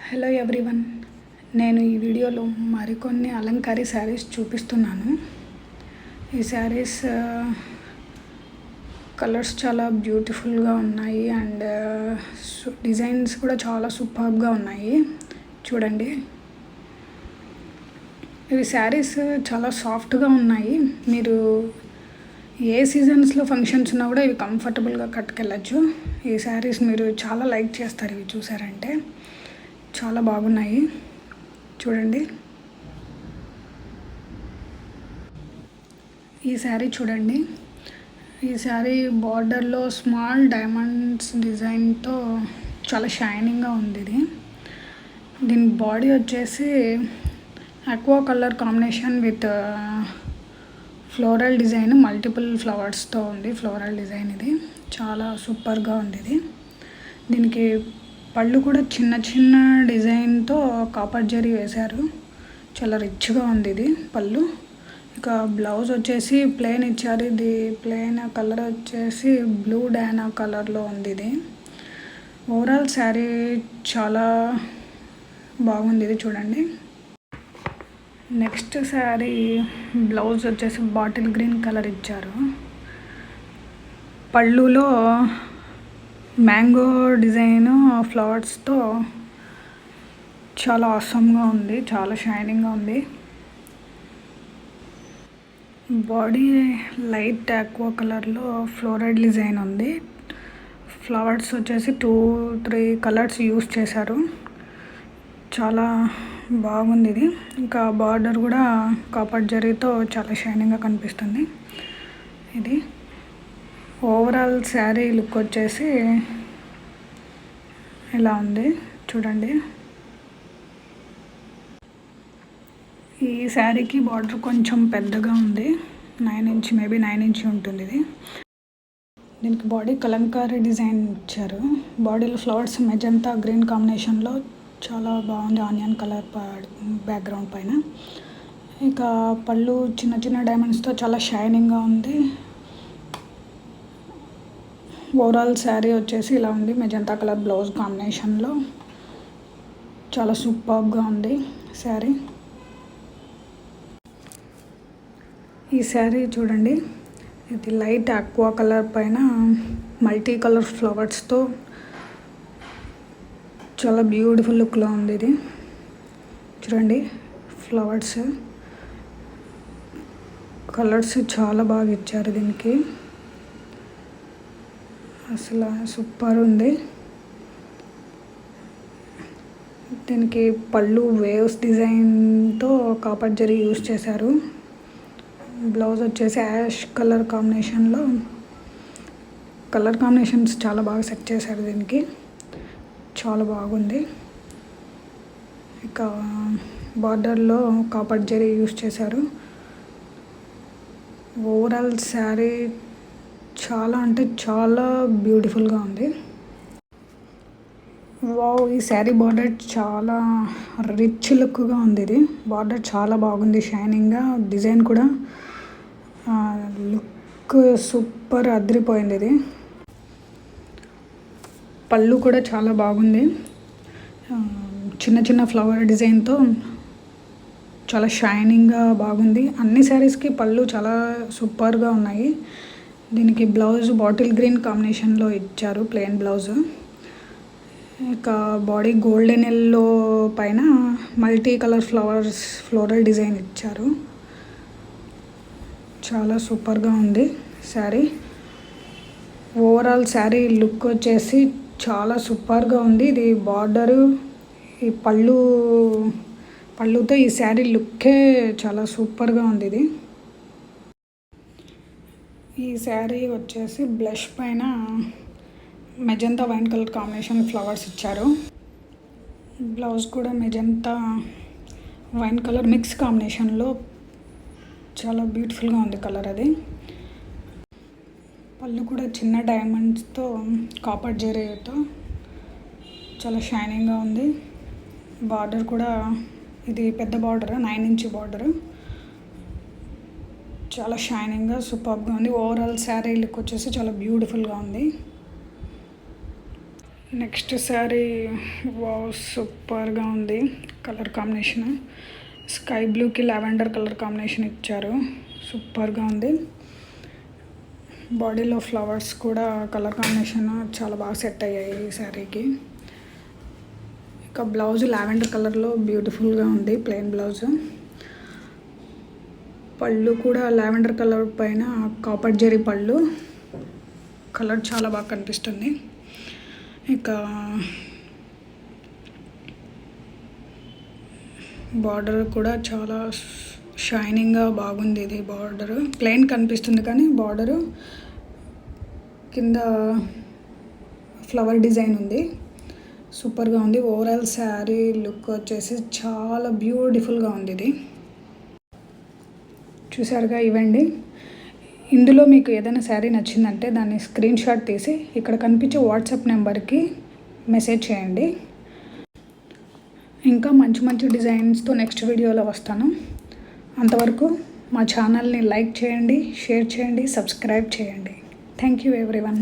Hello everyone, నేను ఈ వీడియోలో మరికొన్ని అలంకారీ శారీస్ చూపిస్తున్నాను. ఈ శారీస్ కలర్స్ చాలా బ్యూటిఫుల్గా ఉన్నాయి అండ్ డిజైన్స్ కూడా చాలా సూపర్గా ఉన్నాయి. చూడండి, ఇవి శారీస్ చాలా సాఫ్ట్గా ఉన్నాయి. మీరు ఏ సీజన్స్లో ఫంక్షన్స్ ఉన్నా కూడా ఇవి కంఫర్టబుల్గా కట్టుకెళ్ళచ్చు. ఈ శారీస్ మీరు చాలా లైక్ చేస్తారు. ఇవి చూసారంటే చాలా బాగున్నాయి. చూడండి, ఈ శారీ చూడండి. ఈ శారీ బార్డర్లో స్మాల్ డైమండ్స్ డిజైన్తో చాలా షైనింగ్గా ఉంది. దీని బాడీ వచ్చేసి aqua colour combination with floral design, multiple ఫ్లవర్స్తో ఉంది. ఫ్లోరల్ డిజైన్ ఇది చాలా సూపర్గా ఉంది. దీనికి పళ్ళు కూడా చిన్న చిన్న డిజైన్తో కాపర్ జరీ వేశారు. చాలా రిచ్గా ఉంది ఇది పళ్ళు. ఇక బ్లౌజ్ వచ్చేసి ప్లెయిన్ ఇచ్చారు. ఇది ప్లెయిన్ కలర్ వచ్చేసి బ్లూ డానా కలర్లో ఉంది. ఇది ఓవరాల్ శారీ చాలా బాగుంది. ఇది చూడండి. నెక్స్ట్ శారీ బ్లౌజ్ వచ్చేసి బాటిల్ గ్రీన్ కలర్ ఇచ్చారు. పళ్ళులో మ్యాంగో డిజైన్ ఫ్లవర్స్తో చాలా ఆసమ్గా ఉంది. చాలా షైనింగ్గా ఉంది. బాడీ లైట్ ఆక్వా కలర్లో ఫ్లోరల్ డిజైన్ ఉంది. ఫ్లవర్స్ వచ్చేసి 2-3 కలర్స్ యూస్ చేశారు. చాలా బాగుంది ఇది. ఇంకా బార్డర్ కూడా కాపర్ జరీతో చాలా షైనింగ్గా కనిపిస్తుంది. ఇది ఓవరాల్ శారీ లుక్ వచ్చేసి ఇలా ఉంది. చూడండి, ఈ శారీకి బార్డర్ కొంచెం పెద్దగా ఉంది. 9 ఇంచ్, మేబీ 9 ఇంచ్ ఉంటుంది ఇది. దీనికి బాడీ కలంకారీ డిజైన్ ఇచ్చారు. బాడీలో ఫ్లవర్స్ మెజంతా గ్రీన్ కాంబినేషన్లో చాలా బాగుంది. ఆనియన్ కలర్ బ్యాక్గ్రౌండ్ పైన. ఇక పళ్ళు చిన్న చిన్న డైమండ్స్తో చాలా షైనింగ్గా ఉంది. ఓవరాల్ శారీ వచ్చేసి ఇలా ఉంది. మెజంతా కలర్ బ్లౌజ్ కాంబినేషన్లో చాలా సూపర్గా ఉంది శారీ. ఈ శారీ చూడండి, ఇది లైట్ ఆక్వా కలర్ పైన మల్టీ కలర్ ఫ్లవర్స్తో చాలా బ్యూటిఫుల్ లుక్లో ఉంది. ఇది చూడండి, ఫ్లవర్స్ కలర్స్ చాలా బాగా ఇచ్చారు. దీనికి అసలు సూపర్ ఉంది. దీనికి పళ్ళు వేవ్స్ డిజైన్తో కాపర్ జరీ యూస్ చేశారు. బ్లౌజ్ వచ్చేసి యాష్ కలర్ కాంబినేషన్లో కలర్ కాంబినేషన్స్ చాలా బాగా సెట్ చేశారు. దీనికి చాలా బాగుంది. ఇక బార్డర్లో కాపర్ జరీ యూస్ చేశారు. ఓవరాల్ శారీ చాలా అంటే చాలా బ్యూటిఫుల్గా ఉంది. వావ్, ఈ శారీ బార్డర్ చాలా రిచ్ లుక్గా ఉంది. ఇది బార్డర్ చాలా బాగుంది, షైనింగ్గా. డిజైన్ కూడా లుక్ సూపర్ అదిరిపోయింది. ఇది పళ్ళు కూడా చాలా బాగుంది. చిన్న చిన్న ఫ్లవర్ డిజైన్తో చాలా షైనింగ్గా బాగుంది. అన్ని శారీస్కి పళ్ళు చాలా సూపర్గా ఉన్నాయి. దీనికి బ్లౌజ్ బాటిల్ గ్రీన్ కాంబినేషన్లో ఇచ్చారు, ప్లెయిన్ బ్లౌజ్. ఇక బాడీ గోల్డెన్ ఎల్లో పైన మల్టీ కలర్ ఫ్లోరల్ డిజైన్ ఇచ్చారు. చాలా సూపర్గా ఉంది శారీ. ఓవరాల్ శారీ లుక్ వచ్చేసి చాలా సూపర్గా ఉంది. ఇది బార్డరు, ఈ పళ్ళుతో ఈ శారీ లుక్కే చాలా సూపర్గా ఉంది. ఇది ఈ శారీ వచ్చేసి బ్లష్ పైన magenta wine colour combination flowers ఇచ్చారు. బ్లౌజ్ కూడా మెజంతా వైన్ కలర్ మిక్స్ కాంబినేషన్లో చాలా బ్యూటిఫుల్గా ఉంది కలర్. అది పళ్ళు కూడా చిన్న డైమండ్స్తో కాపర్ జరీతో చాలా షైనింగ్గా ఉంది. బార్డర్ కూడా ఇది పెద్ద బార్డర్, 9 ఇంచ్ బార్డర్. చాలా షైనింగ్గా సూపర్గా ఉంది. ఓవరాల్ శారీ లుక్ వచ్చేసి చాలా బ్యూటిఫుల్గా ఉంది. నెక్స్ట్ శారీ వావ్ సూపర్గా ఉంది. కలర్ కాంబినేషన్ స్కై బ్లూకి లావెండర్ కలర్ కాంబినేషన్ ఇచ్చారు. సూపర్గా ఉంది. బాడీలో ఫ్లవర్స్ కూడా కలర్ కాంబినేషన్ చాలా బాగా సెట్ అయ్యాయి ఈ శారీకి. ఇక బ్లౌజ్ లావెండర్ కలర్లో బ్యూటిఫుల్గా ఉంది, ప్లెయిన్ బ్లౌజ్. పళ్ళు కూడా లావెండర్ కలర్ పైన కాపర్ జరీ పళ్ళు, కలర్ చాలా బాగా కనిపిస్తుంది. ఇక బార్డర్ కూడా చాలా షైనింగ్గా బాగుంది. ఇది బార్డర్ ప్లెయిన్ కనిపిస్తుంది కానీ బార్డరు కింద ఫ్లవర్ డిజైన్ ఉంది. సూపర్గా ఉంది. ఓవరాల్ శారీ లుక్ వచ్చేసి చాలా బ్యూటిఫుల్గా ఉంది. ఇది చూసారుగా, ఇవ్వండి. ఇందులో మీకు ఏదైనా శారీ నచ్చిందంటే దాన్ని స్క్రీన్ షాట్ తీసి ఇక్కడ కనిపించే వాట్సాప్ నెంబర్కి మెసేజ్ చేయండి. ఇంకా మంచి మంచి డిజైన్స్తో నెక్స్ట్ వీడియోలో వస్తాను. అంతవరకు మా ఛానల్ని లైక్ చేయండి, షేర్ చేయండి, సబ్స్క్రైబ్ చేయండి. Thank you everyone.